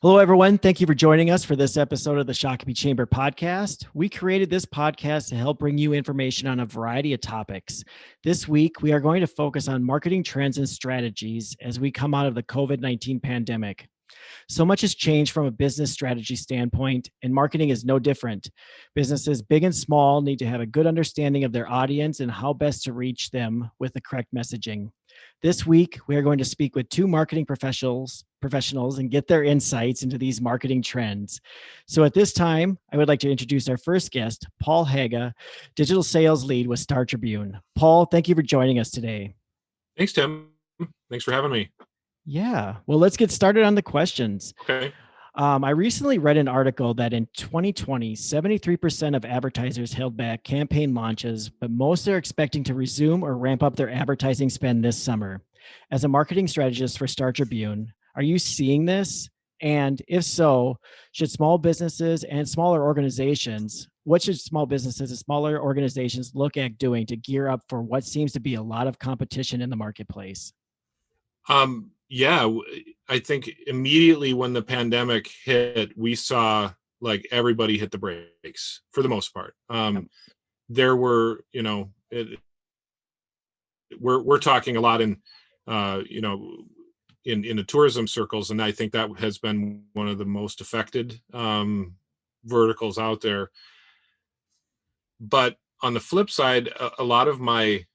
Hello, everyone. Thank you for joining us for this episode of the Shakopee Chamber Podcast. We created this podcast to help bring you information on a variety of topics. This week, we are going to focus on marketing trends and strategies as we come out of the COVID-19 pandemic. So much has changed from a business strategy standpoint, and marketing is no different. Businesses big and small need to have a good understanding of their audience and how best to reach them with the correct messaging. This week, we are going to speak with two marketing professionals and get their insights into these marketing trends. So at this time, I would like to introduce our first guest, Paul Haga, Digital Sales Lead with Star Tribune. Paul, thank you for joining us today. Thanks, Tim. Thanks for having me. Yeah. Well, let's get started on the questions. Okay. I recently read an article that in 2020, 73% of advertisers held back campaign launches, but most are expecting to resume or ramp up their advertising spend this summer. As a marketing strategist for Star Tribune, are you seeing this? And if so, should small businesses and smaller organizations, what should small businesses and smaller organizations look at doing to gear up for what seems to be a lot of competition in the marketplace? Yeah, I think immediately when the pandemic hit, we saw like everybody hit the brakes for the most part. There were, we're talking a lot in the tourism circles, and I think that has been one of the most affected verticals out there. But on the flip side, a lot of my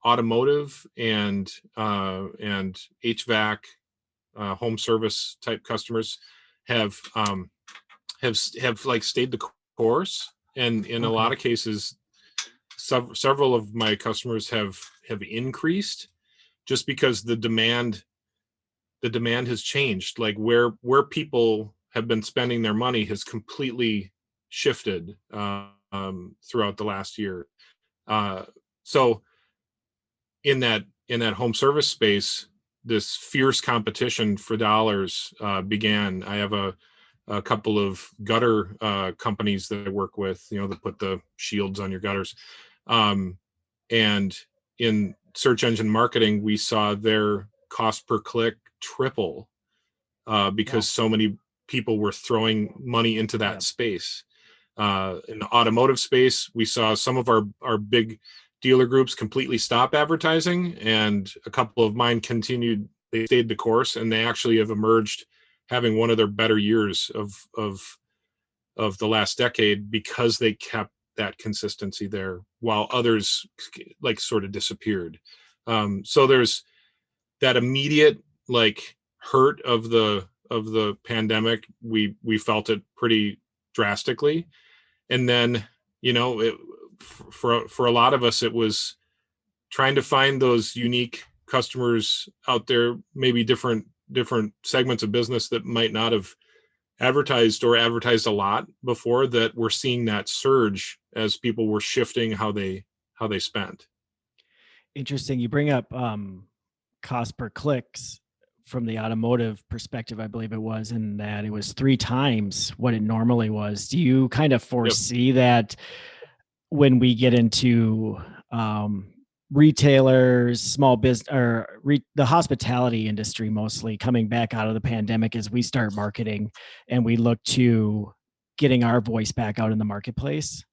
automotive and HVAC, home service type customers have like stayed the course, and in a lot of cases, several of my customers have increased just because the demand has changed. Like where people have been spending their money has completely shifted throughout the last year. So in that home service space, this fierce competition for dollars began. I have a couple of gutter companies that I work with, that put the shields on your gutters. And in search engine marketing, we saw their cost per click triple because so many people were throwing money into that space. In the automotive space, we saw some of our big dealer groups completely stop advertising, and a couple of mine continued. They stayed the course, and they actually have emerged having one of their better years of the last decade because they kept that consistency there, while others like sort of disappeared. So there's that immediate like hurt of the pandemic. We felt it pretty drastically, and then for a lot of us, it was trying to find those unique customers out there, maybe different segments of business that might not have advertised or advertised a lot before, that we're seeing that surge as people were shifting how they spent. Interesting. You bring up cost per clicks from the automotive perspective, I believe it was, in that it was 3 times what it normally was. Do you kind of foresee that when we get into retailers, small business, or the hospitality industry mostly coming back out of the pandemic, as we start marketing and we look to getting our voice back out in the marketplace?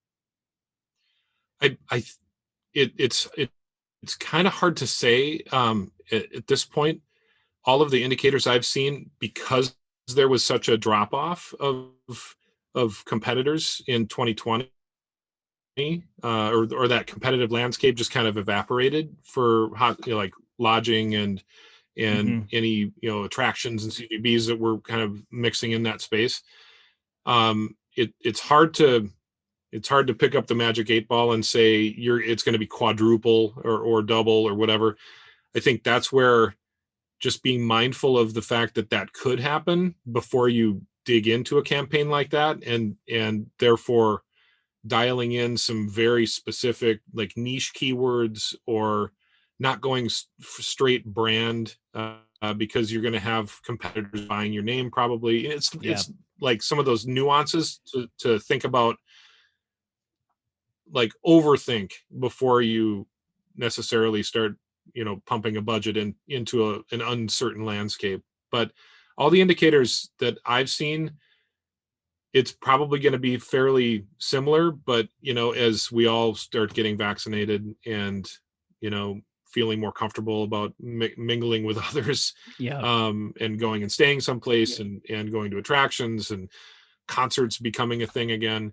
It's kind of hard to say at this point. All of the indicators I've seen, because there was such a drop off of competitors in 2020, or that competitive landscape just kind of evaporated for like lodging and any attractions and CGBs that were kind of mixing in that space. It's hard to pick up the magic 8 ball and say it's going to be quadruple or double or whatever. I think that's where just being mindful of the fact that could happen before you dig into a campaign like that, and therefore dialing in some very specific like niche keywords, or not going straight brand because you're going to have competitors buying your name probably. It's like some of those nuances to think about, like overthink before you necessarily start pumping a budget into an uncertain landscape. But all the indicators that I've seen, it's probably going to be fairly similar, but as we all start getting vaccinated and feeling more comfortable about mingling with others, and going and staying someplace, and going to attractions and concerts becoming a thing again,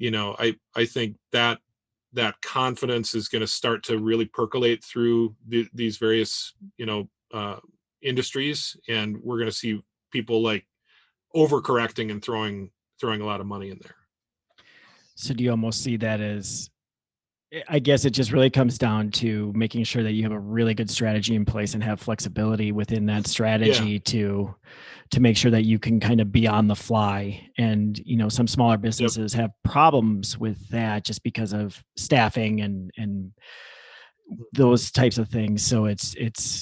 I think that confidence is going to start to really percolate through these various industries, and we're going to see people like overcorrecting and throwing a lot of money in there. So do you almost see that as, I guess it just really comes down to making sure that you have a really good strategy in place and have flexibility within that strategy to make sure that you can kind of be on the fly. And, some smaller businesses have problems with that just because of staffing and those types of things. So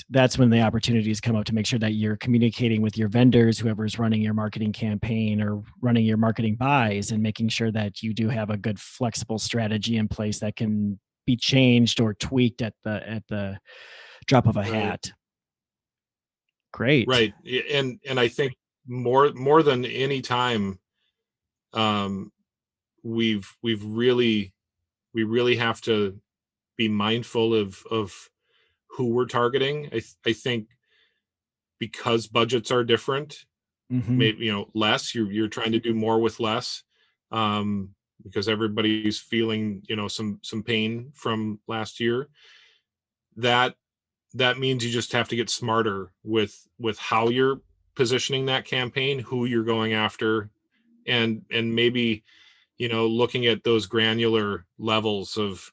that's when the opportunities come up to make sure that you're communicating with your vendors, whoever's running your marketing campaign or running your marketing buys, and making sure that you do have a good flexible strategy in place that can be changed or tweaked at the drop of a hat. Great. Right. And I think more than any time, we really have to be mindful of who we're targeting. I think because budgets are different, maybe less. You're trying to do more with less, because everybody's feeling some pain from last year. That means you just have to get smarter with how you're positioning that campaign, who you're going after, and maybe looking at those granular levels of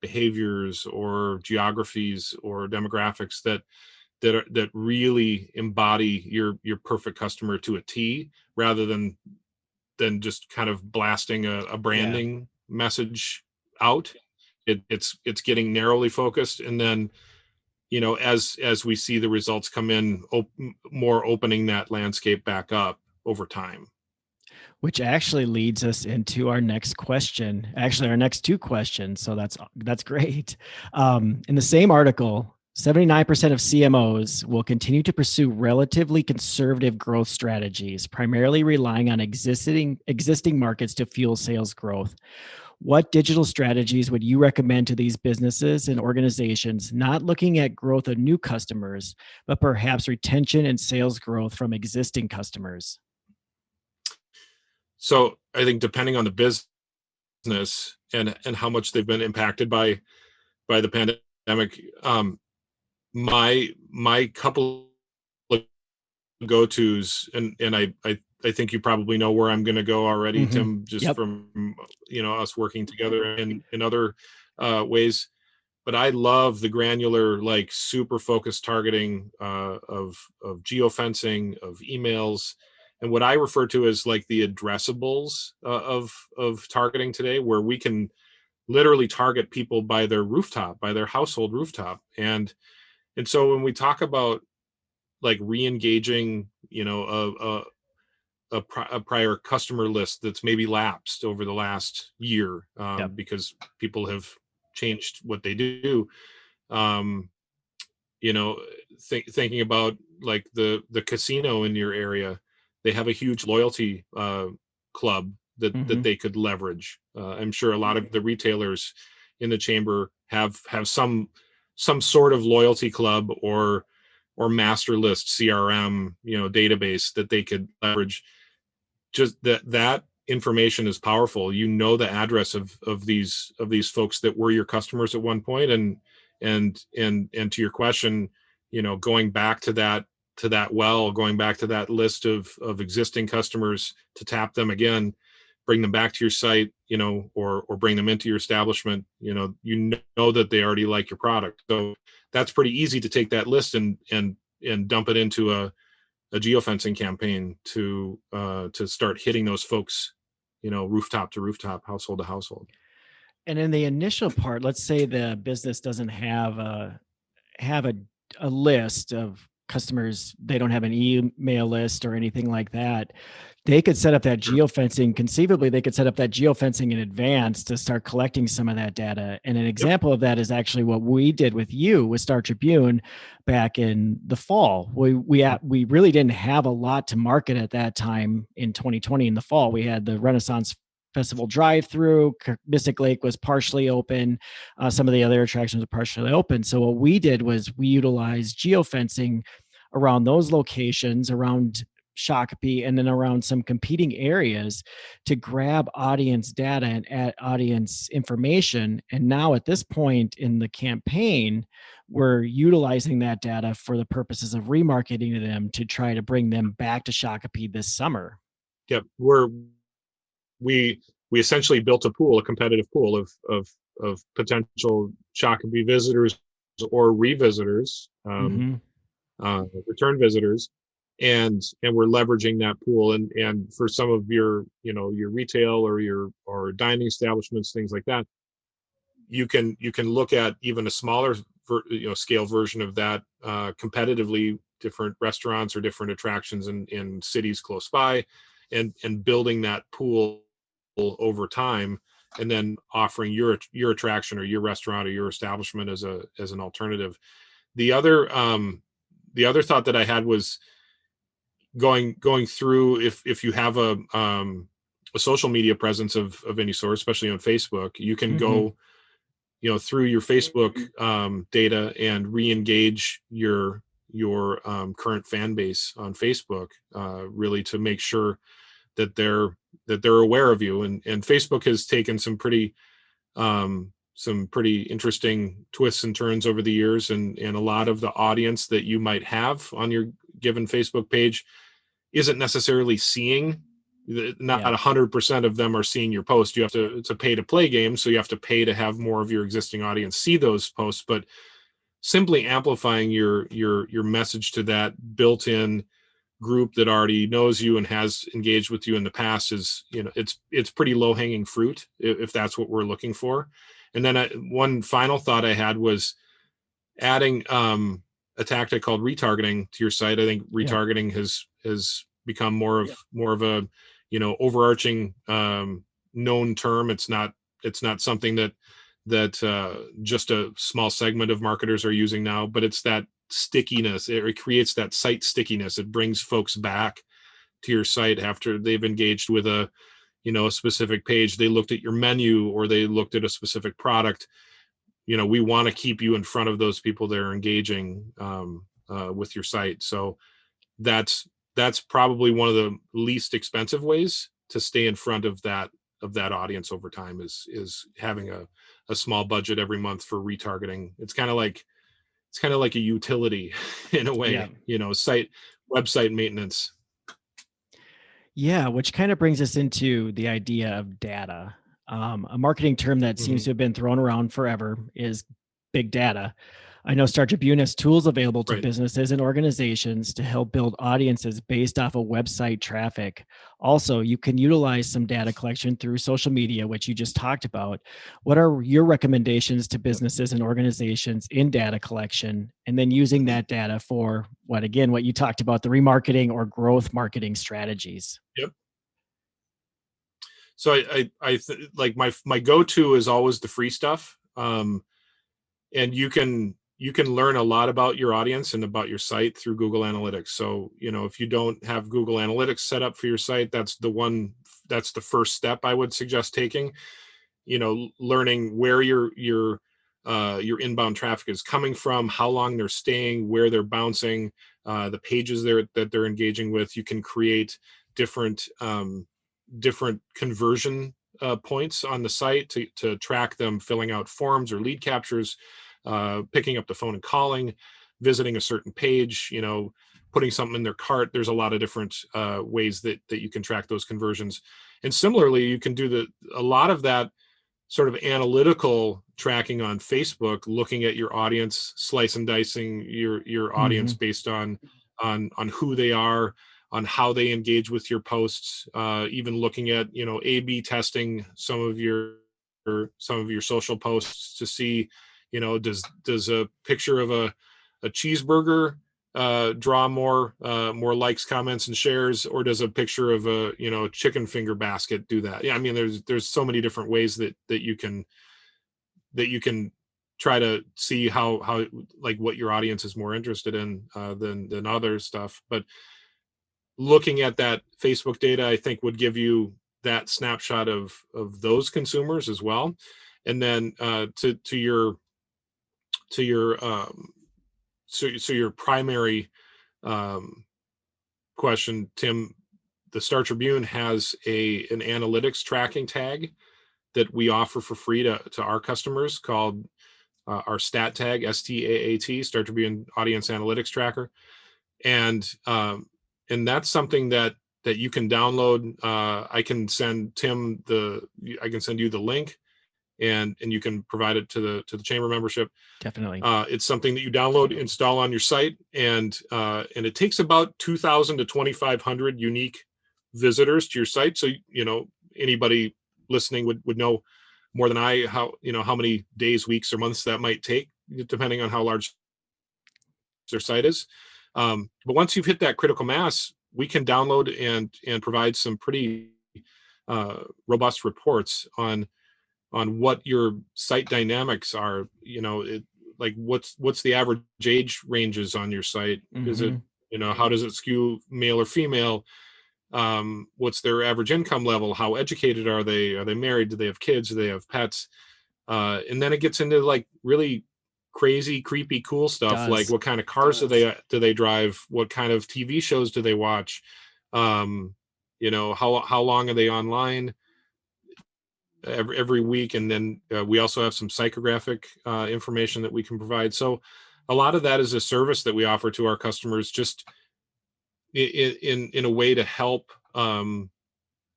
behaviors or geographies or demographics that really embody your perfect customer to a T, rather than just kind of blasting a branding message out. It's getting narrowly focused, and then as we see the results come in, more opening that landscape back up over time. Which actually leads us into our next question, actually our next two questions. So that's great. In the same article, 79% of CMOs will continue to pursue relatively conservative growth strategies, primarily relying on existing markets to fuel sales growth. What digital strategies would you recommend to these businesses and organizations not looking at growth of new customers, but perhaps retention and sales growth from existing customers? So I think depending on the business and how much they've been impacted by the pandemic, my couple of go-tos, and I think you probably know where I'm going to go already, Tim, just from us working together in other ways. But I love the granular, like super focused targeting of geofencing, of emails, and what I refer to as like the addressables of targeting today, where we can literally target people by their rooftop, by their household rooftop. And so when we talk about like re-engaging, a prior customer list that's maybe lapsed over the last year, because people have changed what they do, thinking about like the casino in your area, they have a huge loyalty club that they could leverage. I'm sure a lot of the retailers in the chamber have some sort of loyalty club or master list CRM database that they could leverage. Just that information is powerful. The address of these folks that were your customers at one point, and to your question, going back to that going back to that list of existing customers to tap them again, bring them back to your site, or bring them into your establishment, that they already like your product. So that's pretty easy to take that list and dump it into a geofencing campaign to start hitting those folks, rooftop to rooftop, household to household. And in the initial part, let's say the business doesn't have a list of customers, they don't have an email list or anything like that, they could set up that geofencing. Conceivably, they could set up that geofencing in advance to start collecting some of that data. And an example of that is actually what we did with you with Star Tribune back in the fall. We really didn't have a lot to market at that time in 2020 in the fall. We had the Renaissance Festival drive-through. Mystic Lake was partially open. Some of the other attractions were partially open. So what we did was we utilized geofencing around those locations, around Shakopee, and then around some competing areas to grab audience data and add audience information. And now at this point in the campaign, we're utilizing that data for the purposes of remarketing to them to try to bring them back to Shakopee this summer. Yep. We essentially built a competitive pool of potential Shakopee visitors or revisitors, return visitors, and we're leveraging that pool. And for some of your retail or dining establishments, things like that, you can look at even a smaller scale version of that competitively, different restaurants or different attractions in cities close by, and building that pool over time, and then offering your attraction or your restaurant or your establishment as an alternative. The other thought that I had was going through, if you have a social media presence of any sort, especially on Facebook, you can go through your Facebook data and re-engage your current fan base on Facebook, really to make sure that they're aware of you. And Facebook has taken some pretty interesting twists and turns over the years, and a lot of the audience that you might have on your given Facebook page isn't necessarily seeing. Not 100% of them are seeing your post. It's a pay to play game, so you have to pay to have more of your existing audience see those posts. But simply amplifying your message to that built-in group that already knows you and has engaged with you in the past is, it's pretty low-hanging fruit if that's what we're looking for. And then one final thought I had was adding a tactic called retargeting to your site. I think retargeting has become more of a overarching known term. It's not something that just a small segment of marketers are using now, but it's that stickiness. It creates that site stickiness. It brings folks back to your site after they've engaged with a specific page. They looked at your menu or they looked at a specific product. We want to keep you in front of those people that are engaging with your site. So that's probably one of the least expensive ways to stay in front of that audience over time is having a small budget every month for retargeting. It's kind of like a utility in a way, website maintenance. Yeah, which kind of brings us into the idea of data. A marketing term that seems to have been thrown around forever is big data. I know Star Tribune has tools available to businesses and organizations to help build audiences based off of website traffic. Also, you can utilize some data collection through social media, which you just talked about. What are your recommendations to businesses and organizations in data collection, and then using that data for what you talked about, the remarketing or growth marketing strategies? Yep. So I like my go-to is always the free stuff. And you can learn a lot about your audience and about your site through Google Analytics. So, if you don't have Google Analytics set up for your site, that's the first step I would suggest taking. Learning where your inbound traffic is coming from, how long they're staying, where they're bouncing, the pages that they're engaging with. You can create different conversion points on the site to track them filling out forms or lead captures, picking up the phone and calling, visiting a certain page, putting something in their cart. There's a lot of different ways that you can track those conversions. And similarly, you can do a lot of that sort of analytical tracking on Facebook, looking at your audience, slice and dicing your audience based on who they are, on how they engage with your posts, even looking at, A/B testing some of your social posts to see, does a picture of a cheeseburger draw more likes, comments, and shares, or does a picture of a chicken finger basket do that? Yeah, I mean, there's so many different ways that you can try to see how like what your audience is more interested in than other stuff. But looking at that Facebook data, I think, would give you that snapshot of those consumers as well. And then to your so your primary question, Tim, the Star Tribune has an analytics tracking tag that we offer for free to our customers called our stat tag, STAAT, Star Tribune Audience Analytics Tracker. And that's something that you can download. I can send Tim I can send you the link, and you can provide it to the chamber membership. Definitely. It's something that you download, install on your site, and it takes about 2,000 to 2,500 unique visitors to your site. So anybody listening would know more than I how many days, weeks, or months that might take, depending on how large their site is. But once you've hit that critical mass, we can download and provide some pretty robust reports on what your site dynamics are. Like what's the average age ranges on your site? Mm-hmm. Is it how does it skew male or female? What's their average income level? How educated are they? Are they married? Do they have kids? Do they have pets? And then it gets into like really crazy, creepy, cool stuff. Like what kind of cars do they drive? What kind of TV shows do they watch? How long are they online every week? And then we also have some psychographic information that we can provide. So a lot of that is a service that we offer to our customers, just in a way to help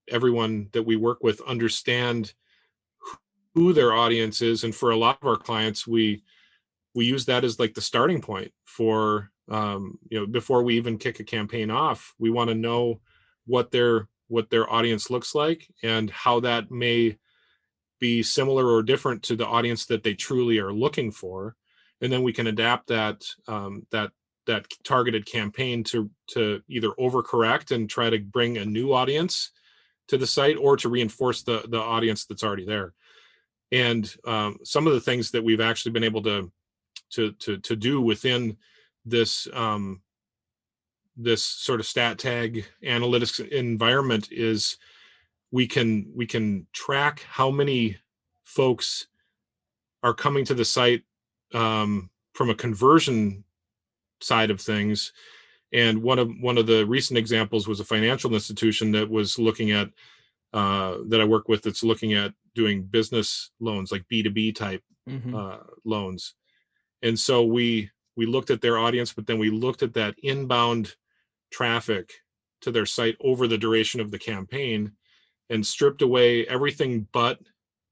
everyone that we work with understand who their audience is. And for a lot of our clients, we use that as like the starting point for before we even kick a campaign off. We want to know what their audience looks like and how that may be similar or different to the audience that they truly are looking for, and then we can adapt that targeted campaign to either overcorrect and try to bring a new audience to the site, or to reinforce the audience that's already there. And some of the things that we've actually been able to do within this this sort of stat tag analytics environment is we can track how many folks are coming to the site from a conversion side of things. And one of the recent examples was a financial institution that was looking at that I work with, that's looking at doing business loans, like B2B type loans. And so we looked at their audience, but then we looked at that inbound traffic to their site over the duration of the campaign, and stripped away everything but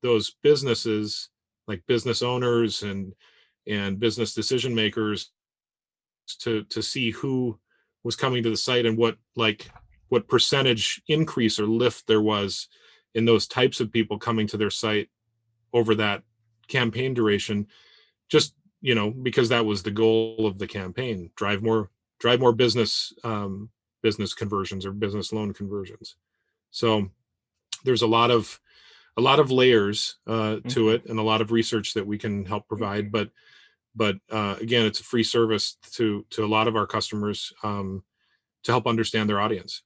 those businesses, like business owners and business decision makers, to see who was coming to the site and what percentage increase or lift there was in those types of people coming to their site over that campaign duration. Just because that was the goal of the campaign: drive more business conversions or business loan conversions. So there's a lot of layers to it, and a lot of research that we can help provide. But again, it's a free service to a lot of our customers to help understand their audience.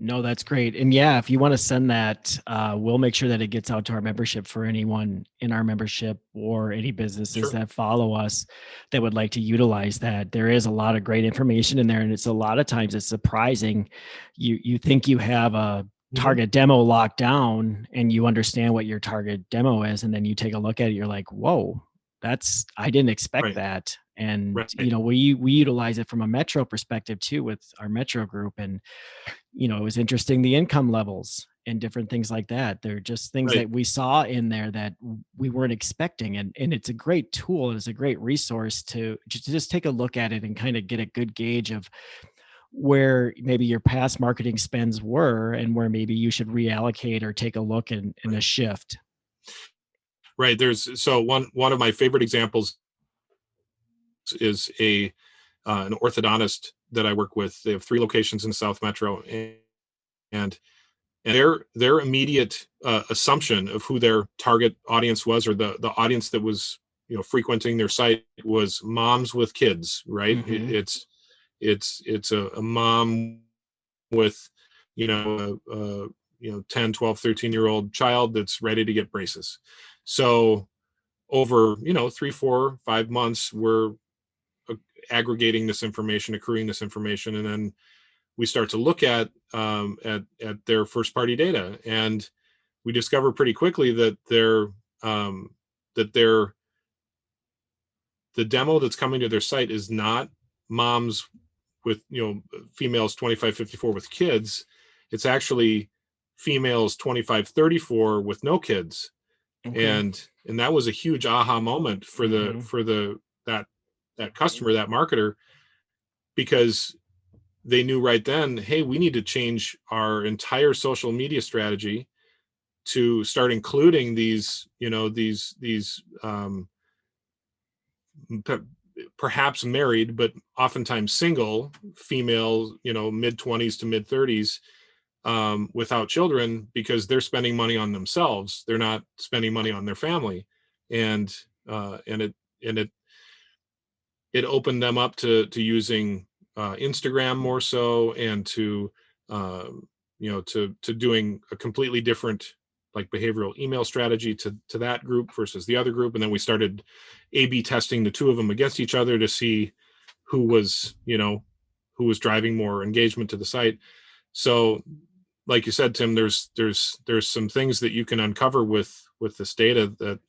No, that's great. And yeah, if you want to send that, we'll make sure that it gets out to our membership for anyone in our membership or any businesses that follow us that would like to utilize that. There is a lot of great information in there. And it's a lot of times it's surprising. You think you have a target demo locked down and you understand what your target demo is. And then you take a look at it, you're like, whoa, I didn't expect that. And, we utilize it from a metro perspective too, with our metro group. And, it was interesting, the income levels and different things like that. They're just things that we saw in there that we weren't expecting. And it's a great tool. It's a great resource to just take a look at it and kind of get a good gauge of where maybe your past marketing spends were and where maybe you should reallocate or take a look in a shift. Right. So one of my favorite examples is a an orthodontist that I work with. They have 3 locations in the South Metro, and their immediate assumption of who their target audience was, or the audience that was frequenting their site, was moms with kids, right? Mm-hmm. It's a mom with 10, 12, 13-year-old child that's ready to get braces. So over 3, 4, 5 months, we're aggregating this information, accruing this information, and then we start to look at their first party data, and we discover pretty quickly that the demo that's coming to their site is not moms with females 25, 54 with kids. It's actually females 25, 34 with no kids. Okay. And that was a huge aha moment for that customer, that marketer, because they knew right then, hey, we need to change our entire social media strategy to start including these perhaps married, but oftentimes single female, mid-20s to mid-30s, without children, because they're spending money on themselves. They're not spending money on their family. And it opened them up to using Instagram more so, and to doing a completely different, like, behavioral email strategy to that group versus the other group. And then we started A/B testing the 2 of them against each other to see who was driving more engagement to the site. So, like you said, Tim, there's some things that you can uncover with this data that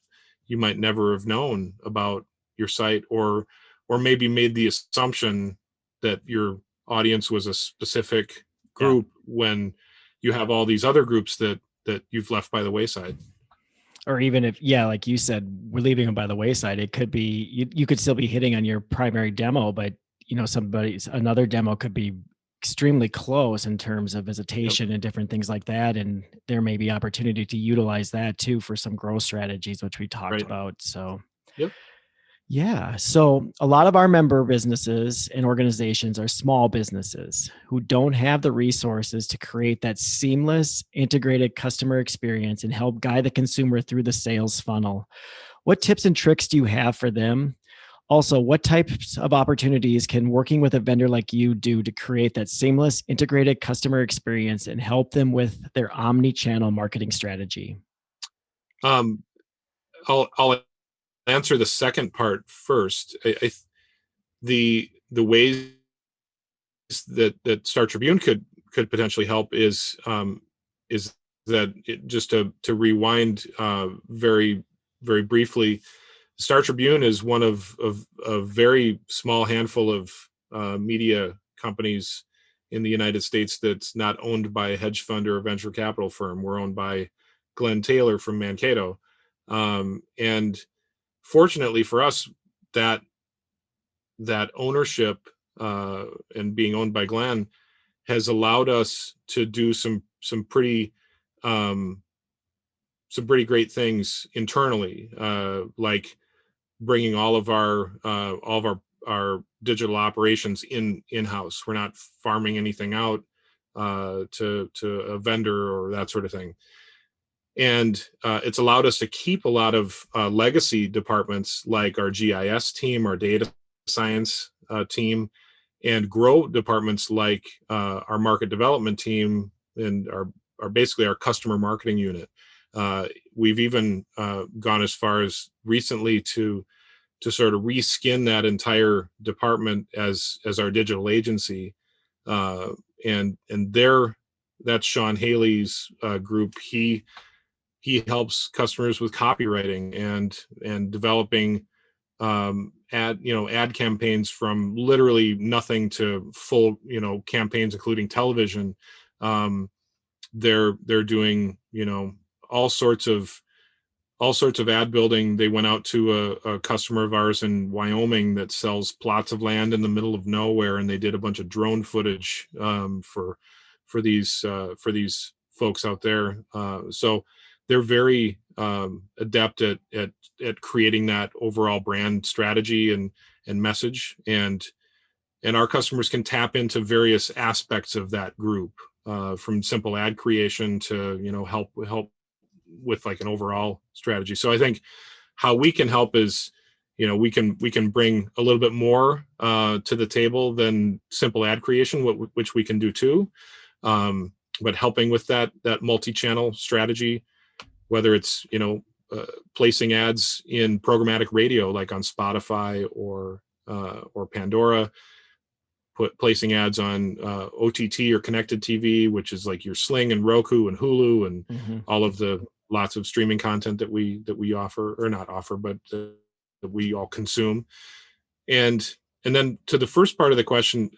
you might never have known about your site, or maybe made the assumption that your audience was a specific group, when you have all these other groups that you've left by the wayside. Or even if, like you said, we're leaving them by the wayside, it could be, you could still be hitting on your primary demo, but another demo could be extremely close in terms of visitation and different things like that. And there may be opportunity to utilize that too for some growth strategies, which we talked about. So, yeah. So a lot of our member businesses and organizations are small businesses who don't have the resources to create that seamless, integrated customer experience and help guide the consumer through the sales funnel. What tips and tricks do you have for them? Also, what types of opportunities can working with a vendor like you do to create that seamless, integrated customer experience and help them with their omni-channel marketing strategy? I'll answer the second part first. The ways that Star Tribune could potentially help is that just to rewind very, very briefly, Star Tribune is one of a very small handful of media companies in the United States that's not owned by a hedge fund or a venture capital firm. We're owned by Glenn Taylor from Mankato, and fortunately for us, that ownership and being owned by Glenn has allowed us to do some pretty great things internally, like bringing all of our digital operations in-house. We're not farming anything out to a vendor or that sort of thing. And it's allowed us to keep a lot of legacy departments like our GIS team, our data science team, and grow departments like our market development team and our basically our customer marketing unit. We've even gone as far as recently to sort of reskin that entire department as our digital agency, and that's Sean Haley's group. He helps customers with copywriting and developing ad campaigns from literally nothing to full campaigns, including television. They're doing all sorts of ad building. They went out to a customer of ours in Wyoming that sells plots of land in the middle of nowhere, and they did a bunch of drone footage for these folks out there. So they're very adept at creating that overall brand strategy and message. And and our customers can tap into various aspects of that group, from simple ad creation to, help with like an overall strategy. So I think how we can help is, we can bring a little bit more to the table than simple ad creation, which we can do too. But helping with that multi-channel strategy, whether it's placing ads in programmatic radio like on Spotify or Pandora, placing ads on OTT or connected TV, which is like your Sling and Roku and Hulu and all of the lots of streaming content that we offer, or not offer, but that we all consume. And then to the first part of the question,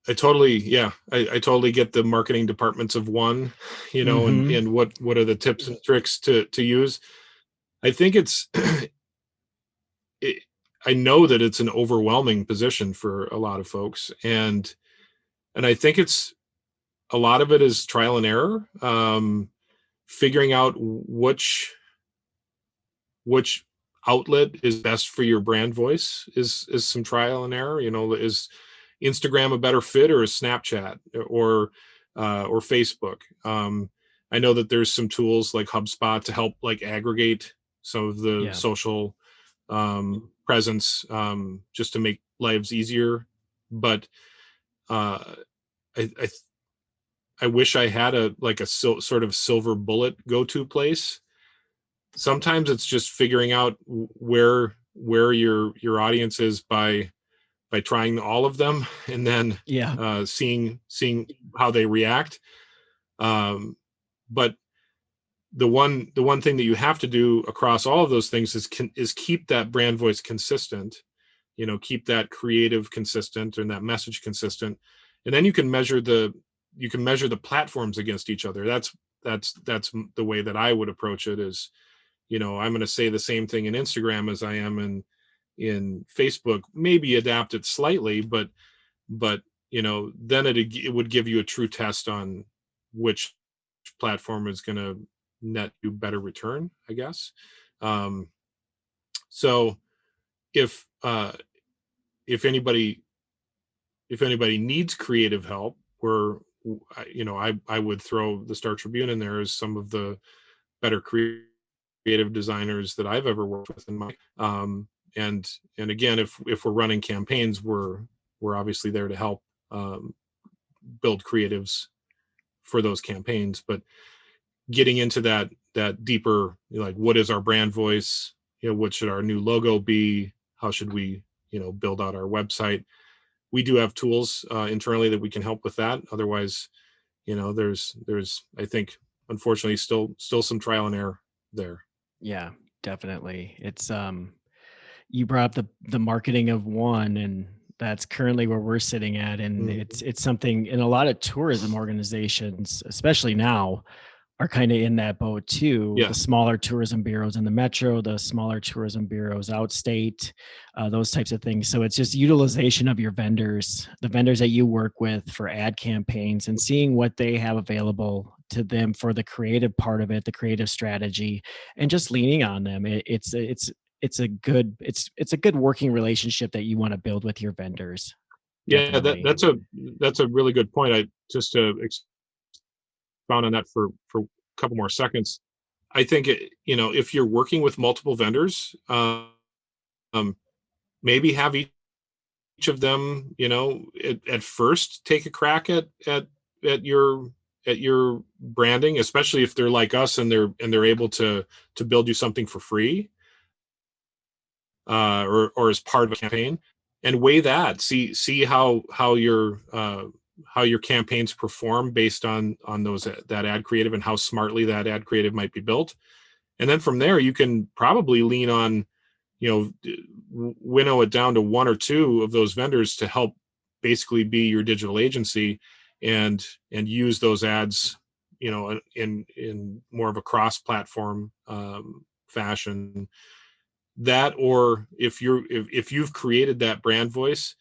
I totally get the marketing departments of one, and what are the tips and tricks to use. I think I know that it's an overwhelming position for a lot of folks, and I think a lot of it is trial and error, figuring out which outlet is best for your brand voice is some trial and error. Is Instagram a better fit, or is Snapchat or Facebook? I know that there's some tools like HubSpot to help like aggregate some of the social presence, just to make lives easier. But I wish I had a sort of silver bullet go-to place. Sometimes it's just figuring out where your audience is by trying all of them, and then seeing how they react. But the one thing that you have to do across all of those things is keep that brand voice consistent, keep that creative consistent and that message consistent. And then you can measure the platforms against each other. That's the way that I would approach it is, I'm going to say the same thing in Instagram as I am in Facebook, maybe adapt it slightly, but then it would give you a true test on which platform is going to net you better return, I guess. So if anybody needs creative help, I would throw the Star Tribune in there as some of the better creative designers that I've ever worked with in my and again, if we're running campaigns, we're obviously there to help build creatives for those campaigns. But getting into that deeper, like, what is our brand voice? What should our new logo be? How should we, build out our website? We do have tools internally that we can help with that. Otherwise, there's I think, unfortunately, still some trial and error there. Yeah, definitely. It's you brought up the marketing of one, and that's currently where we're sitting at. And it's something in a lot of tourism organizations, especially now, are kind of in that boat too. Yeah. The smaller tourism bureaus in the metro, the smaller tourism bureaus outstate, those types of things. So it's just utilization of your vendors, the vendors that you work with for ad campaigns, and seeing what they have available to them for the creative part of it, the creative strategy, and just leaning on them. It's a good working relationship that you want to build with your vendors. Definitely. Yeah, that's a really good point. I just to expound on that for a couple more seconds. I think if you're working with multiple vendors, maybe have each of them, at first take a crack at your branding, especially if they're like us and they're able to build you something for free. Or as part of a campaign, and weigh that, see how your campaigns perform based on that ad creative, and how smartly that ad creative might be built. And then from there, you can probably lean on, winnow it down to one or two of those vendors to help basically be your digital agency, and use those ads, in more of a cross-platform fashion. That, or if you've created that brand voice,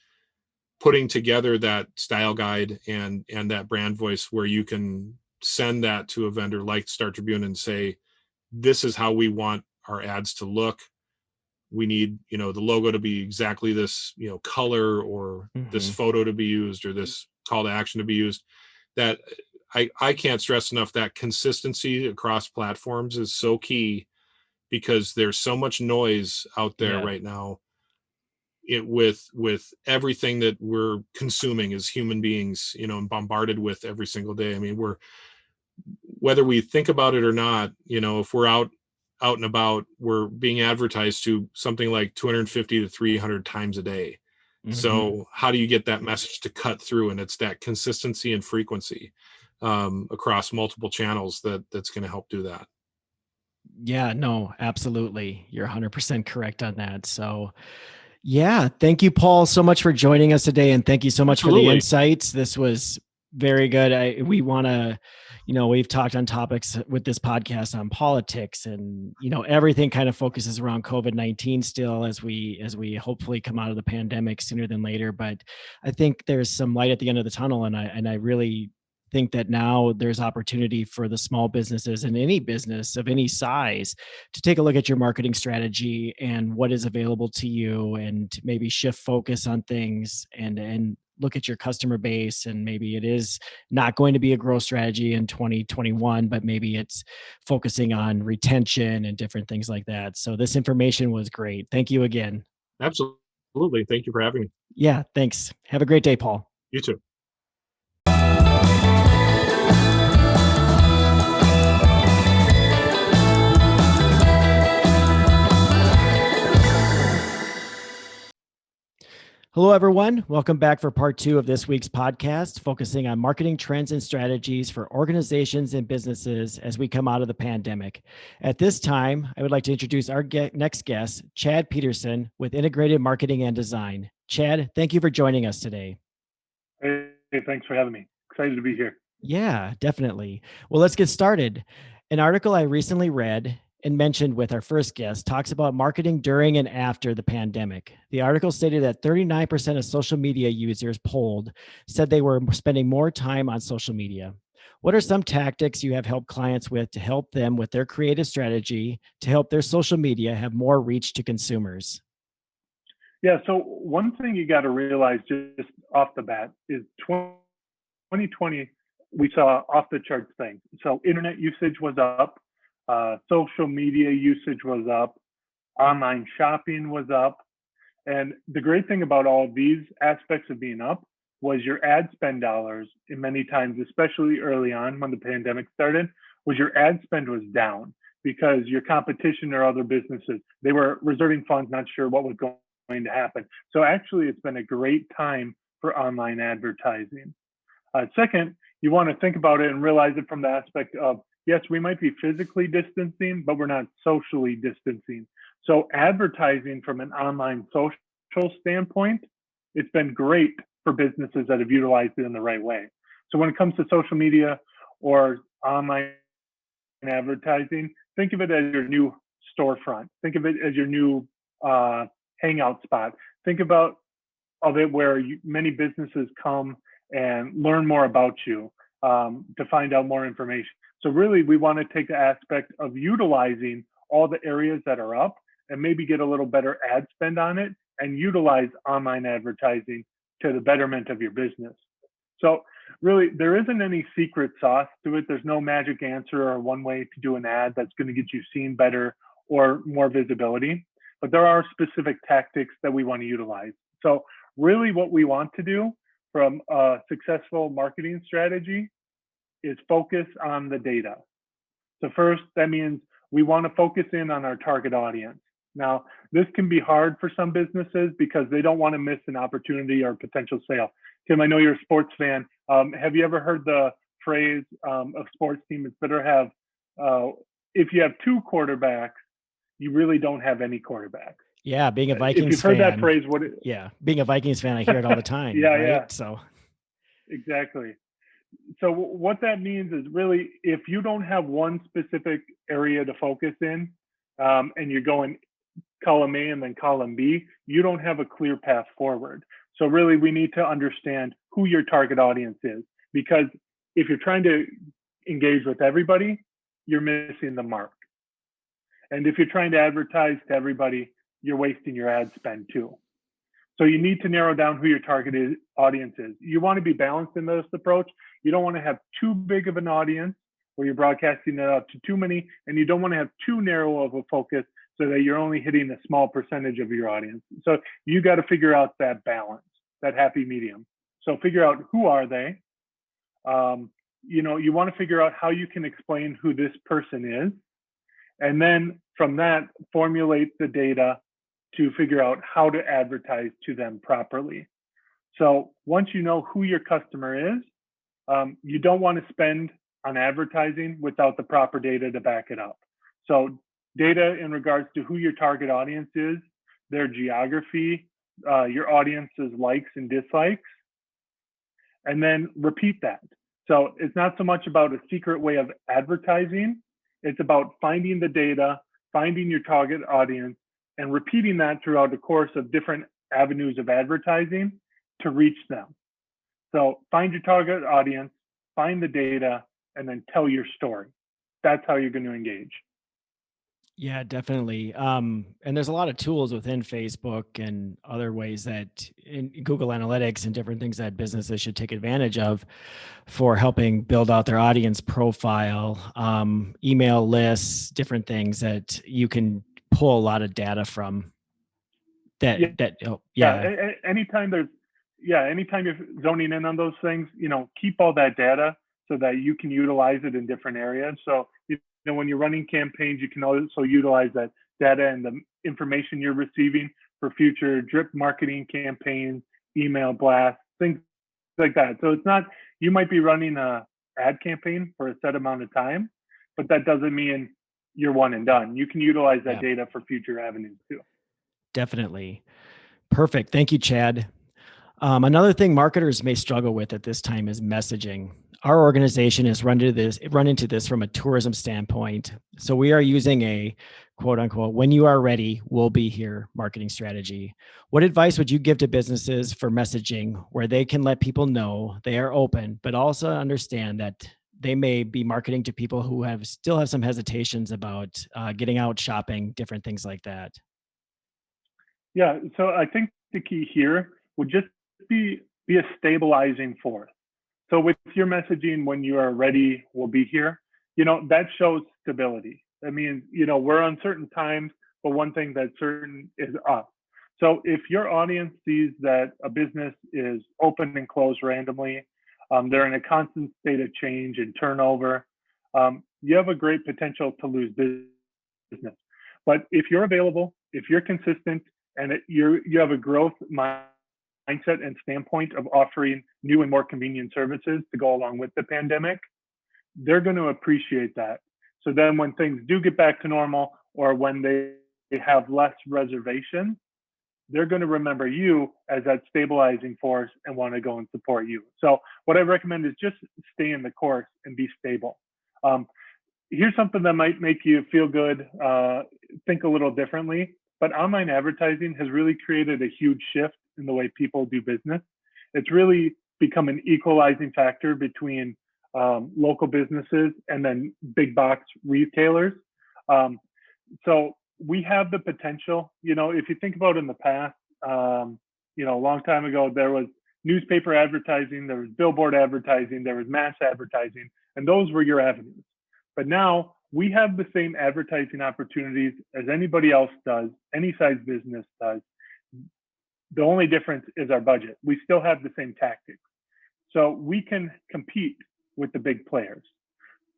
putting together that style guide and that brand voice where you can send that to a vendor like Star Tribune and say, this is how we want our ads to look. we need, the logo to be exactly this, color, or this photo to be used, or this call to action to be used. That I can't stress enough that consistency across platforms is so key, because there's so much noise out there right now. With everything that we're consuming as human beings, and bombarded with every single day. I mean, whether we think about it or not, if we're out and about, we're being advertised to something like 250 to 300 times a day. So how do you get that message to cut through? And it's that consistency and frequency across multiple channels that's going to help do that. Yeah, no, absolutely. You're 100% correct on that. So yeah, thank you, Paul, so much for joining us today. And thank you so much for the insights. This was very good. We want to, we've talked on topics with this podcast on politics, and, everything kind of focuses around COVID-19 still, as we hopefully come out of the pandemic sooner than later. But I think there's some light at the end of the tunnel. And I really think that now there's opportunity for the small businesses and any business of any size to take a look at your marketing strategy and what is available to you, and maybe shift focus on things and look at your customer base. And maybe it is not going to be a growth strategy in 2021, but maybe it's focusing on retention and different things like that. So this information was great. Thank you again. Absolutely. Thank you for having me. Yeah, thanks. Have a great day, Paul. You too. Hello, everyone. Welcome back for part 2 of this week's podcast, focusing on marketing trends and strategies for organizations and businesses as we come out of the pandemic. At this time, I would like to introduce our next guest, Chad Peterson with Integrated Marketing+Design. Chad, thank you for joining us today. Hey, thanks for having me. Excited to be here. Yeah, definitely. Well, let's get started. An article I recently read and mentioned with our first guest talks about marketing during and after the pandemic. The article stated that 39% of social media users polled said they were spending more time on social media. What are some tactics you have helped clients with to help them with their creative strategy to help their social media have more reach to consumers? Yeah, so one thing you got to realize just off the bat is 2020, we saw off the charts things. So internet usage was up. Social media usage was up, online shopping was up. And the great thing about all of these aspects of being up was your ad spend dollars, in many times, especially early on when the pandemic started, was your ad spend was down, because your competition or other businesses, they were reserving funds, not sure what was going to happen. So actually, it's been a great time for online advertising. Second, you want to think about it and realize it from the aspect of, yes, we might be physically distancing, but we're not socially distancing. So advertising from an online social standpoint, it's been great for businesses that have utilized it in the right way. So when it comes to social media or online advertising, think of it as your new storefront. Think of it as your new hangout spot. Think about it where many businesses come and learn more about you to find out more information. So really, we want to take the aspect of utilizing all the areas that are up and maybe get a little better ad spend on it and utilize online advertising to the betterment of your business. So really, there isn't any secret sauce to it. There's no magic answer or one way to do an ad that's going to get you seen better or more visibility. But there are specific tactics that we want to utilize. So really what we want to do from a successful marketing strategy is focus on the data. So first, that means we want to focus in on our target audience. Now, this can be hard for some businesses because they don't want to miss an opportunity or potential sale. Tim, I know you're a sports fan. Have you ever heard the phrase, a sports team is better have, if you have 2 quarterbacks, you really don't have any quarterbacks. Yeah, being a Vikings fan. If you've heard that phrase, being a Vikings fan, I hear it all the time. Yeah, right? yeah. So exactly. So what that means is really, if you don't have one specific area to focus in, and you're going column A and then column B, you don't have a clear path forward. So really, we need to understand who your target audience is, because if you're trying to engage with everybody, you're missing the mark. And if you're trying to advertise to everybody, you're wasting your ad spend too. So you need to narrow down who your targeted audience is. You want to be balanced in this approach. You don't want to have too big of an audience where you're broadcasting it out to too many, and you don't want to have too narrow of a focus so that you're only hitting a small percentage of your audience. So you got to figure out that balance, that happy medium. So figure out who are they. You want to figure out how you can explain who this person is. And then from that, formulate the data to figure out how to advertise to them properly. So once you know who your customer is, you don't want to spend on advertising without the proper data to back it up. So data in regards to who your target audience is, their geography, your audience's likes and dislikes, and then repeat that. So it's not so much about a secret way of advertising. It's about finding the data, finding your target audience, and repeating that throughout the course of different avenues of advertising to reach them. So find your target audience, find the data, and then tell your story. That's how you're going to engage. Yeah, definitely. And there's a lot of tools within Facebook and other ways that in Google Analytics and different things that businesses should take advantage of for helping build out their audience profile, email lists, different things that you can pull a lot of data from. Anytime you're zoning in on those things, keep all that data so that you can utilize it in different areas. So when you're running campaigns, you can also utilize that data and the information you're receiving for future drip marketing campaigns, email blasts, things like that. So it's not, you might be running a ad campaign for a set amount of time, but that doesn't mean you're one and done. You can utilize that data for future avenues too. Definitely. Perfect. Thank you, Chad. Another thing marketers may struggle with at this time is messaging. Our organization has run into this from a tourism standpoint. So we are using a quote unquote, when you are ready, we'll be here marketing strategy. What advice would you give to businesses for messaging where they can let people know they are open, but also understand that they may be marketing to people who still have some hesitations about getting out shopping, different things like that? Yeah, so I think the key here would just be a stabilizing force. So with your messaging, when you are ready, we'll be here, that shows stability. That means, we're uncertain times, but one thing that's certain is us. So if your audience sees that a business is open and closed randomly, they're in a constant state of change and turnover, you have a great potential to lose business. But if you're available, if you're consistent, and you have a growth mindset and standpoint of offering new and more convenient services to go along with the pandemic, they're going to appreciate that. So then when things do get back to normal, or when they have less reservations, they're going to remember you as that stabilizing force and want to go and support you. So what I recommend is just stay in the course and be stable. Here's something that might make you feel good, think a little differently. But online advertising has really created a huge shift in the way people do business. It's really become an equalizing factor between local businesses and then big box retailers. So we have the potential, if you think about in the past, a long time ago, there was newspaper advertising, there was billboard advertising, there was mass advertising, and those were your avenues. But now we have the same advertising opportunities as anybody else does, any size business does. The only difference is our budget. We still have the same tactics. So we can compete with the big players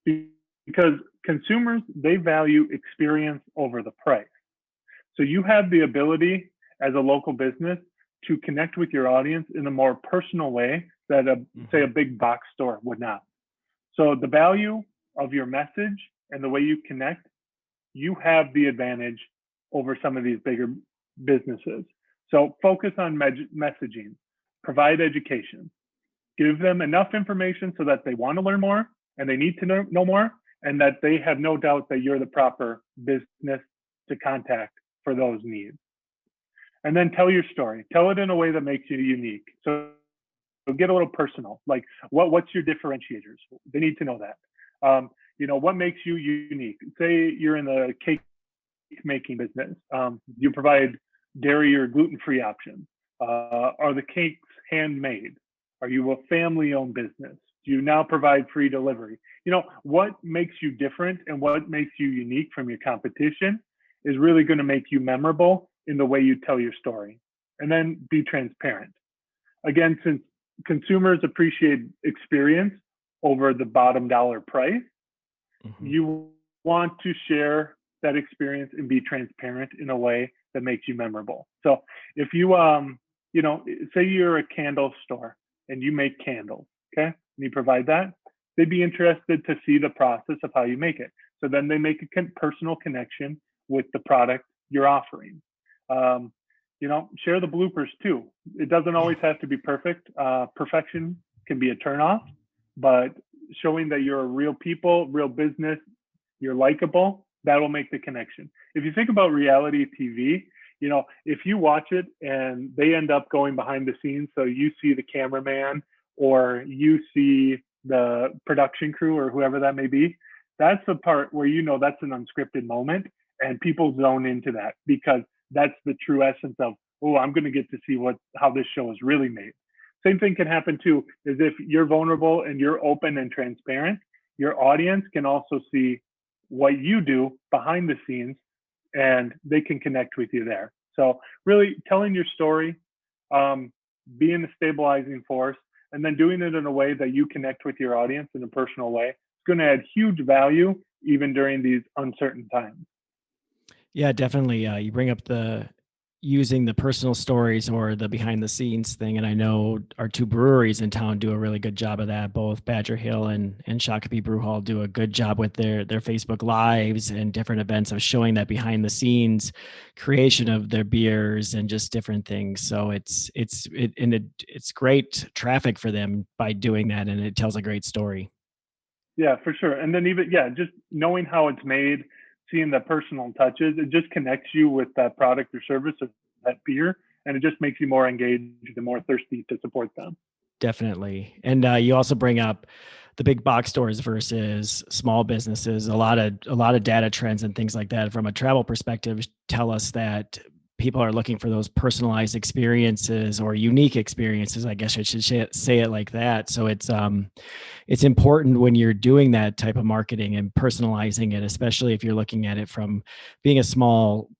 because consumers, they value experience over the price. So you have the ability as a local business to connect with your audience in a more personal way that say a big box store would not. So the value of your message and the way you connect, you have the advantage over some of these bigger businesses. So focus on messaging, provide education, give them enough information so that they want to learn more and they need to know more, and that they have no doubt that you're the proper business to contact for those needs. And then tell your story. Tell it in a way that makes you unique. So get a little personal. Like what's your differentiators? They need to know that. What makes you unique? Say you're in the cake making business? Do you provide dairy or gluten-free options? Are the cakes handmade? Are you a family-owned business? Do you now provide free delivery? What makes you different and what makes you unique from your competition is really going to make you memorable in the way you tell your story. And then be transparent. Again, since consumers appreciate experience over the bottom dollar price, you want to share that experience and be transparent in a way that makes you memorable. So if you, say you're a candle store and you make candles, okay, and you provide that, they'd be interested to see the process of how you make it. So then they make a personal connection with the product you're offering. Share the bloopers too. It doesn't always have to be perfect. Perfection can be a turnoff, but showing that you're a real people, real business, you're likable, that'll make the connection. If you think about reality TV, if you watch it and they end up going behind the scenes, so you see the cameraman or you see the production crew or whoever that may be, that's the part where that's an unscripted moment and people zone into that because that's the true essence of, I'm going to get to see how this show is really made. Same thing can happen too, is if you're vulnerable and you're open and transparent, your audience can also see what you do behind the scenes and they can connect with you there. So really telling your story, being a stabilizing force, and then doing it in a way that you connect with your audience in a personal way, it's going to add huge value even during these uncertain times. Yeah, definitely. You bring up using the personal stories or the behind the scenes thing. And I know our two breweries in town do a really good job of that. Both Badger Hill and Shakopee Brew Hall do a good job with their Facebook lives and different events of showing that behind the scenes creation of their beers and just different things. So it's great traffic for them by doing that. And it tells a great story. Yeah, for sure. And then just knowing how it's made, seeing the personal touches, it just connects you with that product or service or that beer, and it just makes you more engaged and more thirsty to support them. Definitely. And you also bring up the big box stores versus small businesses. A lot of data trends and things like that from a travel perspective tell us that people are looking for those personalized experiences or unique experiences. I guess I should say it like that. So it's important when you're doing that type of marketing and personalizing it, especially if you're looking at it from being a small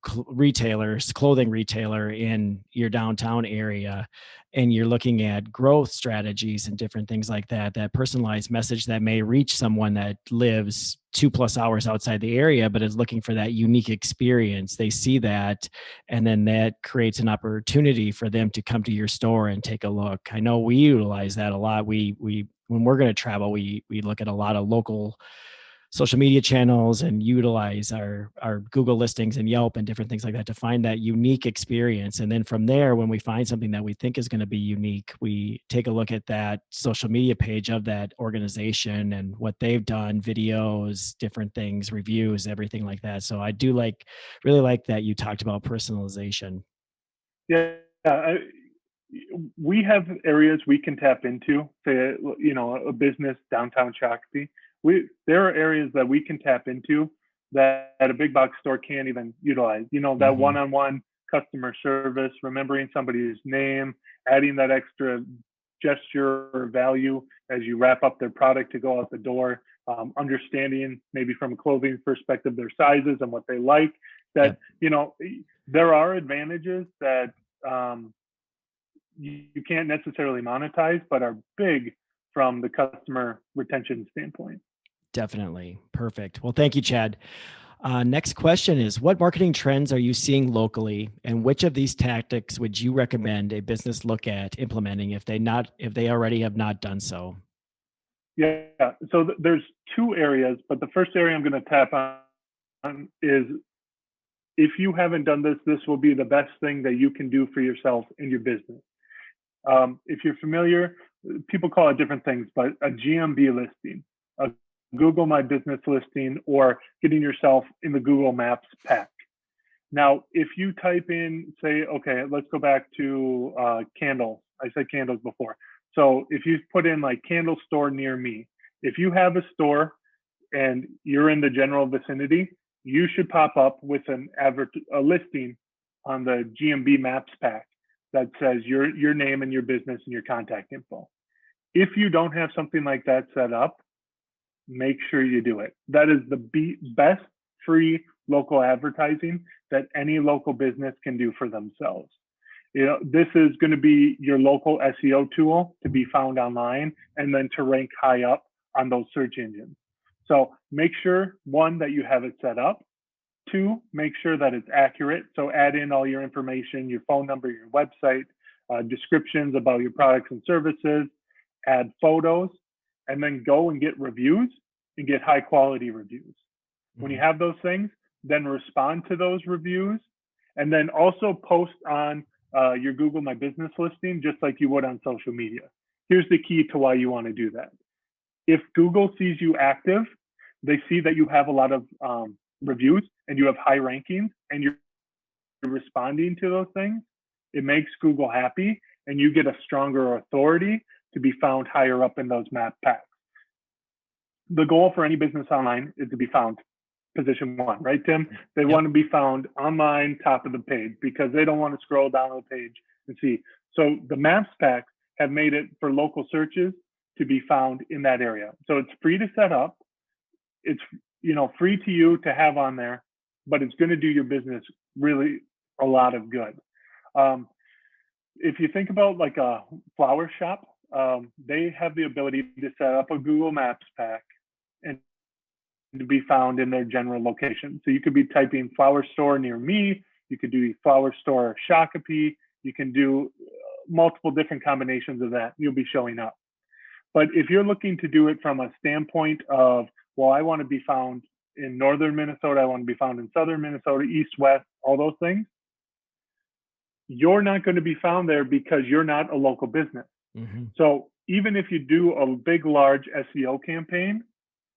clothing retailer in your downtown area, and you're looking at growth strategies and different things like that, that personalized message that may reach someone that lives 2+ hours outside the area, but is looking for that unique experience. They see that, and then that creates an opportunity for them to come to your store and take a look. I know we utilize that a lot. We when we're going to travel, we look at a lot of local social media channels and utilize our Google listings and Yelp and different things like that to find that unique experience. And then from there, when we find something that we think is going to be unique, we take a look at that social media page of that organization and what they've done, videos, different things, reviews, everything like that. So I do really like that you talked about personalization. Yeah. We have areas we can tap into, say, a business downtown Shakopee. There are areas that we can tap into that a big box store can't even utilize. That one-on-one customer service, remembering somebody's name, adding that extra gesture or value as you wrap up their product to go out the door, understanding maybe from a clothing perspective their sizes and what they like. That there are advantages that you can't necessarily monetize, but are big from the customer retention standpoint. Definitely. Perfect. Well, thank you, Chad. Next question is, what marketing trends are you seeing locally, and which of these tactics would you recommend a business look at implementing if they already have not done so? Yeah. So there's two areas, but the first area I'm going to tap on is, if you haven't done this will be the best thing that you can do for yourself and your business. If you're familiar, people call it different things, but a GMB listing, a Google My Business listing, or getting yourself in the Google Maps pack. Now, if you type in, say, okay, let's go back to candles. I said candles before. So if you put in like candle store near me, if you have a store and you're in the general vicinity, you should pop up with a listing on the GMB Maps pack that says your name and your business and your contact info. If you don't have something like that set up, make sure you do it. That is the best free local advertising that any local business can do for themselves. This is going to be your local SEO tool to be found online and then to rank high up on those search engines. So make sure, one, that you have it set up. Two, make sure that it's accurate. So add in all your information, your phone number, your website, descriptions about your products and services, add photos, and then go and get reviews and get high quality reviews. When you have those things, then respond to those reviews, and then also post on your Google My Business listing, just like you would on social media. Here's the key to why you want to do that. If Google sees you active, they see that you have a lot of reviews and you have high rankings and you're responding to those things, it makes Google happy and you get a stronger authority to be found higher up in those map packs. The goal for any business online is to be found position one, right, Tim? They want to be found online, top of the page, because they don't want to scroll down the page and see. So the Maps packs have made it for local searches to be found in that area. So it's free to set up. It's free to you to have on there, but it's going to do your business really a lot of good. If you think about like a flower shop, they have the ability to set up a Google Maps pack and to be found in their general location. So you could be typing flower store near me. You could do flower store Shakopee. You can do multiple different combinations of that. You'll be showing up. But if you're looking to do it from a standpoint of, well, I want to be found in northern Minnesota, I want to be found in southern Minnesota, east, west, all those things, you're not going to be found there because you're not a local business. Mm-hmm. So even if you do a big, large SEO campaign,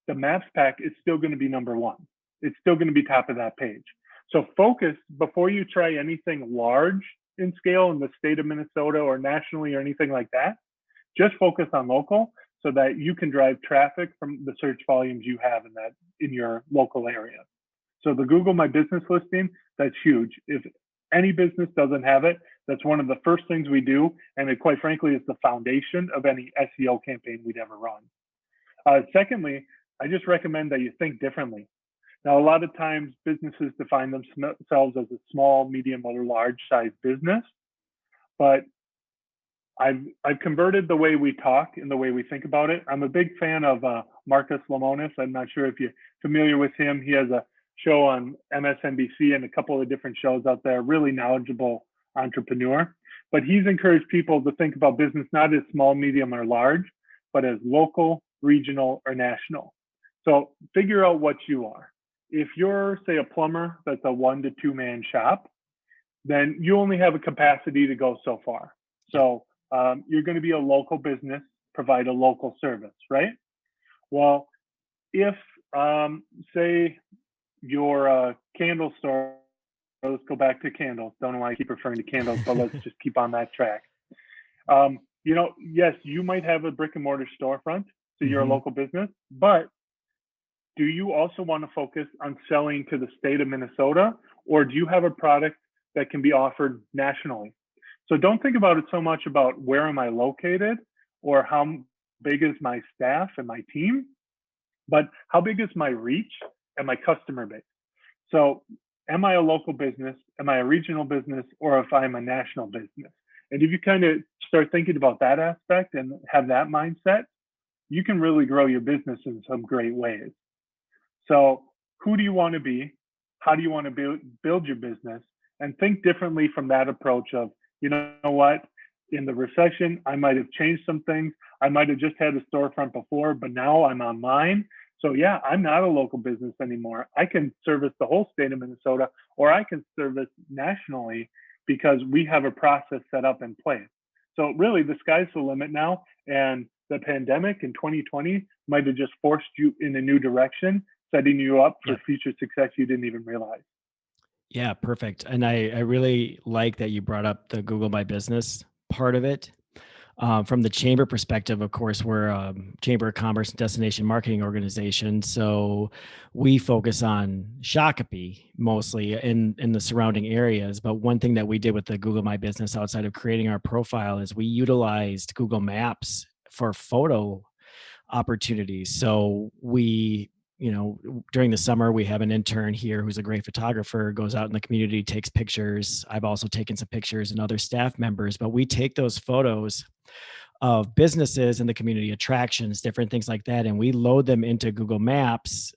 the Maps pack is still going to be number one. It's still going to be top of that page. So focus, before you try anything large in scale in the state of Minnesota or nationally or anything like that, just focus on local so that you can drive traffic from the search volumes you have in your local area. So the Google My Business listing, that's huge. If any business doesn't have it, that's one of the first things we do. And it, quite frankly, is the foundation of any SEO campaign we'd ever run. Secondly, I just recommend that you think differently. Now, a lot of times businesses define themselves as a small, medium, or large size business, but I've converted the way we talk and the way we think about it. I'm a big fan of Marcus Lemonis. I'm not sure if you're familiar with him. He has a show on MSNBC and a couple of different shows out there, really knowledgeable entrepreneur. But he's encouraged people to think about business not as small, medium, or large, but as local, regional, or national. So figure out what you are. If you're, say, a plumber that's a 1 to 2 man shop, then you only have a capacity to go so far. So you're going to be a local business, provide a local service, right? Well, if, say, you're a candle store, let's go back to candles. Don't know why I keep referring to candles, but let's just keep on that track. Yes, you might have a brick and mortar storefront, so you're a local business, but do you also want to focus on selling to the state of Minnesota, or do you have a product that can be offered nationally? So don't think about it so much about where am I located or how big is my staff and my team, but how big is my reach and my customer base? So am I a local business? Am I a regional business? Or if I'm a national business? And if you kind of start thinking about that aspect and have that mindset, you can really grow your business in some great ways. So who do you want to be? How do you want to build your business? And think differently from that approach of, you know what, in the recession, I might have changed some things. I might have just had a storefront before, but now I'm online. So yeah, I'm not a local business anymore. I can service the whole state of Minnesota, or I can service nationally because we have a process set up in place. So really, the sky's the limit now. And the pandemic in 2020 might have just forced you in a new direction, setting you up for future success you didn't even realize. Yeah, perfect. And I really like that you brought up the Google My Business part of it. From the chamber perspective, of course, we're a Chamber of Commerce and Destination Marketing organization. So we focus on Shakopee mostly in the surrounding areas. But one thing that we did with the Google My Business outside of creating our profile is we utilized Google Maps for photo opportunities. So we, during the summer, we have an intern here who's a great photographer, goes out in the community, takes pictures. I've also taken some pictures and other staff members, but we take those photos of businesses in the community, attractions, different things like that, and we load them into Google Maps.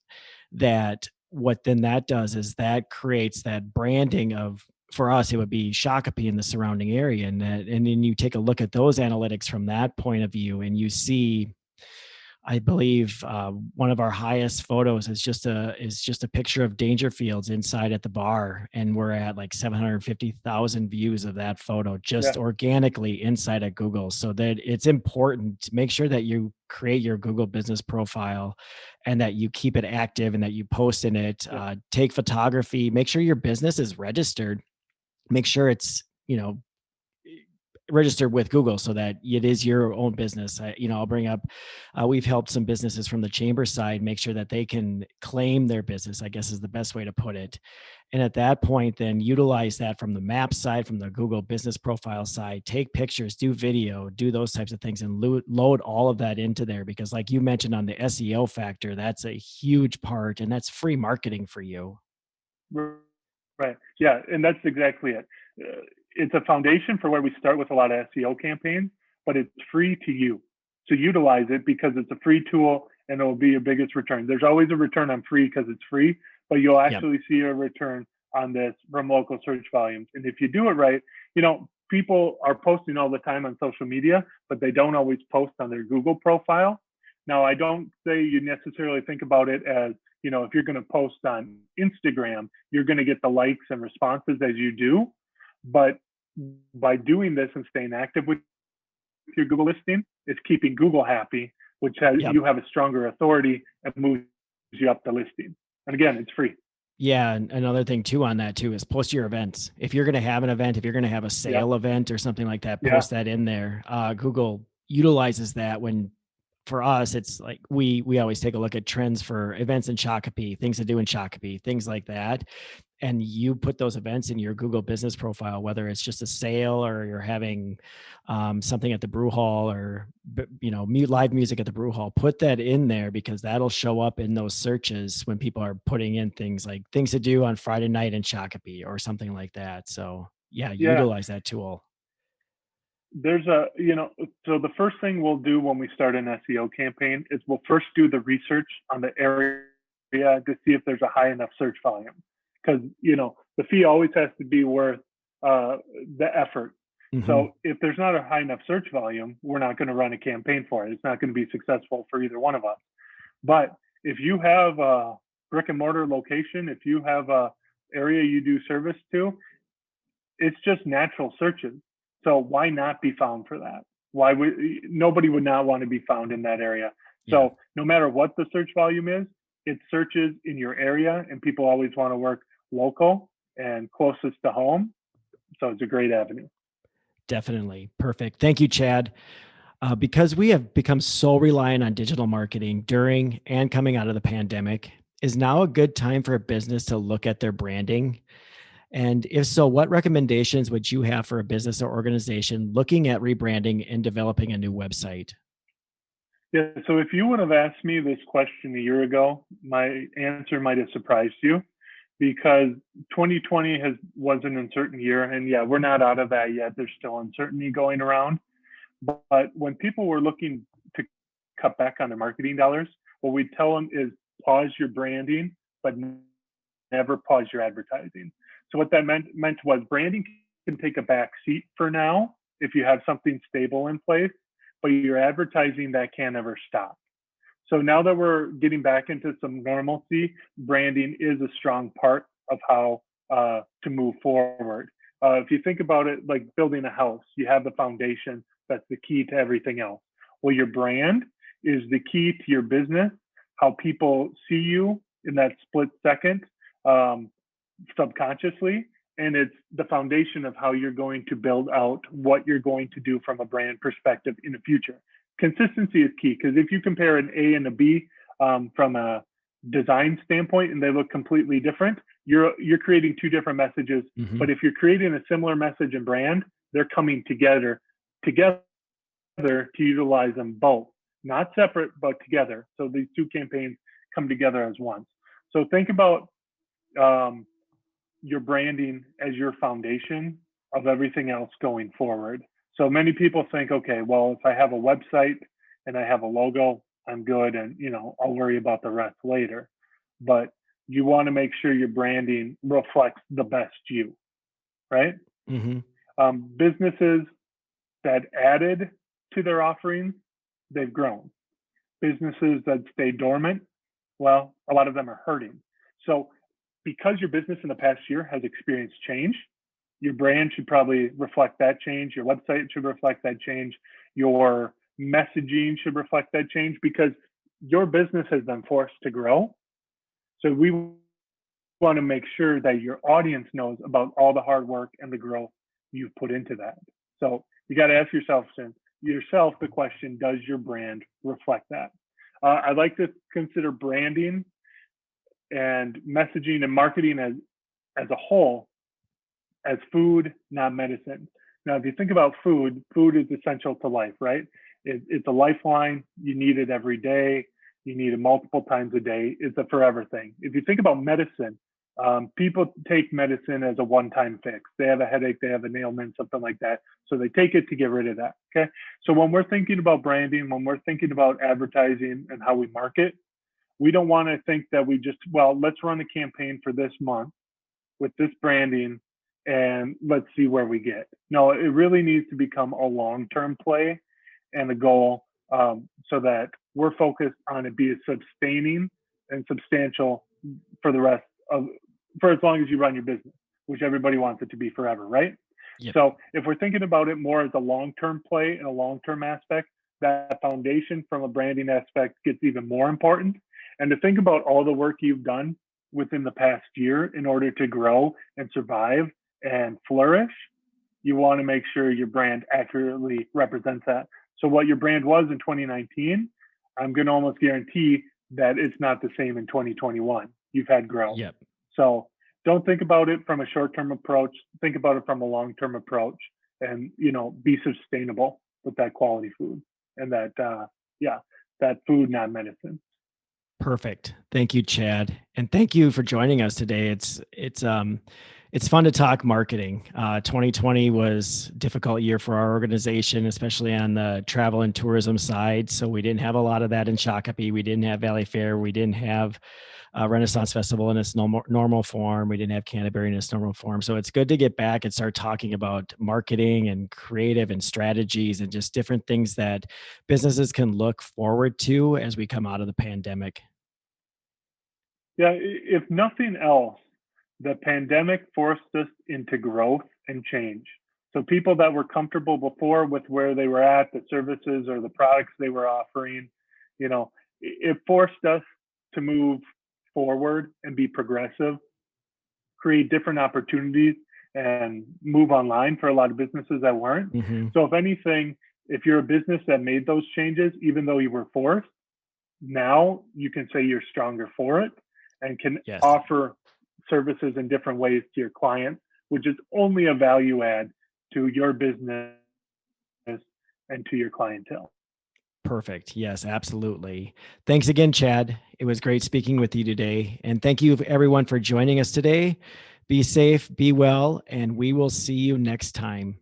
That what then that does is that creates that branding of, for us, it would be Shakopee in the surrounding area. And then you take a look at those analytics from that point of view, and you see, I believe one of our highest photos is just a picture of Dangerfields inside at the bar, and we're at like 750,000 views of that photo just organically inside at Google. So that it's important to make sure that you create your Google business profile and that you keep it active and that you post in it. Take photography, make sure your business is registered, make sure it's registered with Google so that it is your own business. I'll bring up, we've helped some businesses from the chamber side make sure that they can claim their business, I guess is the best way to put it. And at that point, then utilize that from the map side, from the Google business profile side, take pictures, do video, do those types of things, and load all of that into there. Because like you mentioned on the SEO factor, that's a huge part, and that's free marketing for you. Right. Yeah. And that's exactly it. It's a foundation for where we start with a lot of SEO campaigns, but it's free to you. So utilize it because it's a free tool and it will be your biggest return. There's always a return on free because it's free, but you'll actually see a return on this from local search volumes. And if you do it right, people are posting all the time on social media, but they don't always post on their Google profile. Now, I don't say you necessarily think about it as, if you're going to post on Instagram, you're going to get the likes and responses as you do. But by doing this and staying active with your Google listing, it's keeping Google happy, which has you have a stronger authority and moves you up the listing. And again, it's free. Yeah. And another thing too on that too is post your events. If you're going to have an event, if you're going to have a sale event or something like that, post that in there. Google utilizes that when, for us, it's like we always take a look at trends for events in Shakopee, things to do in Shakopee, things like that. And you put those events in your Google business profile, whether it's just a sale or you're having something at the brew hall or, live music at the brew hall, put that in there because that'll show up in those searches when people are putting in things like things to do on Friday night in Shakopee or something like that. So utilize that tool. There's so the first thing we'll do when we start an SEO campaign is we'll first do the research on the area to see if there's a high enough search volume. Because, the fee always has to be worth the effort. Mm-hmm. So if there's not a high enough search volume, we're not going to run a campaign for it. It's not going to be successful for either one of us. But if you have a brick and mortar location, if you have a area you do service to, it's just natural searches. So why not be found for that? Nobody would not want to be found in that area. So no matter what the search volume is, it searches in your area, and people always want to work local and closest to home. So it's a great avenue. Definitely. Perfect. Thank you, Chad. Because we have become so reliant on digital marketing during and coming out of the pandemic, is now a good time for a business to look at their branding? And if so, what recommendations would you have for a business or organization looking at rebranding and developing a new website? Yeah, so if you would have asked me this question a year ago, my answer might have surprised you, because 2020 was an uncertain year. And we're not out of that yet. There's still uncertainty going around. But when people were looking to cut back on their marketing dollars, what we tell them is pause your branding, but never pause your advertising. So what that meant was branding can take a back seat for now if you have something stable in place, but your advertising, that can't ever stop. So now that we're getting back into some normalcy, branding is a strong part of how to move forward. If you think about it like building a house, you have the foundation, that's the key to everything else. Well, your brand is the key to your business, how people see you in that split second, subconsciously, and it's the foundation of how you're going to build out what you're going to do from a brand perspective in the future. Consistency is key, because if you compare an A and a B from a design standpoint and they look completely different, you're creating two different messages. Mm-hmm. But if you're creating a similar message and brand, they're coming together to utilize them both, not separate, but together. So these two campaigns come together as one. So think about your branding as your foundation of everything else going forward. So many people think, okay, well, if I have a website and I have a logo, I'm good, and I'll worry about the rest later. But you want to make sure your branding reflects the best you, right? Mm-hmm. Businesses that added to their offerings, they've grown. Businesses that stay dormant, well, a lot of them are hurting. So because your business in the past year has experienced change, your brand should probably reflect that change. Your website should reflect that change. Your messaging should reflect that change, because your business has been forced to grow. So we want to make sure that your audience knows about all the hard work and the growth you've put into that. So you got to ask yourself the question, does your brand reflect that? I like to consider branding and messaging and marketing as a whole as food, not medicine. Now, if you think about food is essential to life, right? It's a lifeline. You need it every day. You need it multiple times a day. It's a forever thing. If you think about medicine, people take medicine as a one-time fix. They have a headache, they have an ailment, something like that. So they take it to get rid of that, okay? So when we're thinking about branding, when we're thinking about advertising and how we market, we don't want to think that let's run a campaign for this month with this branding and let's see where we get. No, it really needs to become a long-term play and a goal, so that we're focused on it being sustaining and substantial for as long as you run your business, which everybody wants it to be forever, right? Yep. So if we're thinking about it more as a long-term play and a long-term aspect, that foundation from a branding aspect gets even more important. And to think about all the work you've done within the past year in order to grow and survive and flourish, you want to make sure your brand accurately represents that. So what your brand was in 2019, I'm going to almost guarantee that it's not the same in 2021. You've had growth. Yep. So don't think about it from a short-term approach. Think about it from a long-term approach, and be sustainable with that quality food and that food, not medicine. Perfect. Thank you, Chad. And thank you for joining us today. It's fun to talk marketing. 2020 was a difficult year for our organization, especially on the travel and tourism side. So we didn't have a lot of that in Shakopee. We didn't have Valley Fair. We didn't have Renaissance Festival in its normal form. We didn't have Canterbury in its normal form. So it's good to get back and start talking about marketing and creative and strategies and just different things that businesses can look forward to as we come out of the pandemic. Yeah, if nothing else, the pandemic forced us into growth and change. So people that were comfortable before with where they were at, the services or the products they were offering, it forced us to move forward and be progressive, create different opportunities, and move online for a lot of businesses that weren't. Mm-hmm. So if anything, if you're a business that made those changes, even though you were forced, now you can say you're stronger for it and can offer services in different ways to your clients, which is only a value add to your business and to your clientele. Perfect. Yes, absolutely. Thanks again, Chad. It was great speaking with you today. And thank you everyone for joining us today. Be safe, be well, and we will see you next time.